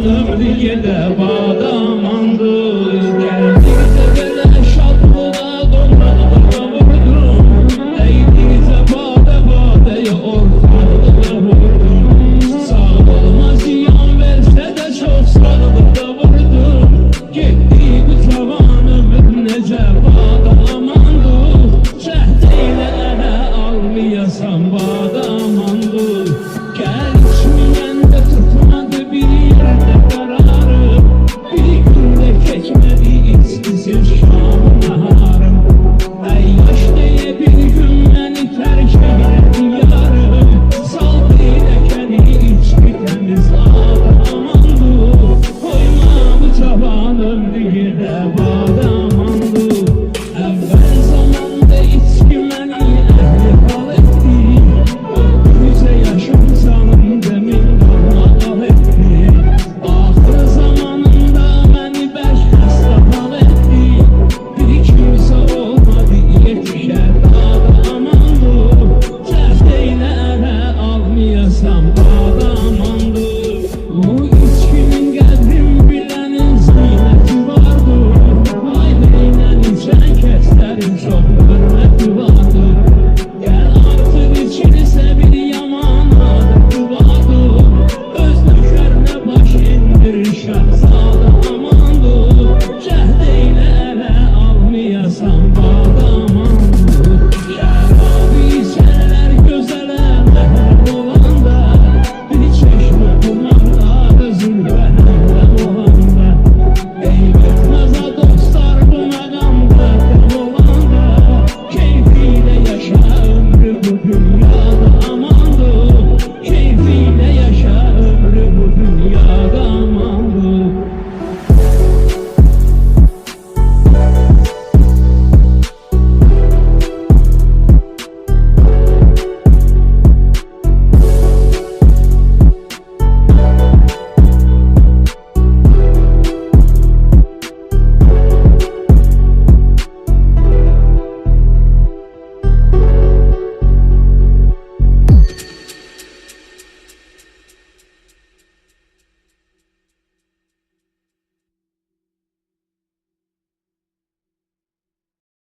ömrü gedə badamandı. Gəldikcə belə şadlığa donralığa vurdum. Əydikcə badəyə ortalığa vurdum. Sağlığıma ziyan versə də çox sağlıqda vurdum. Getdi bu cavan ömür necə badamandı. Cəhd elə ələ almayasan badamandı.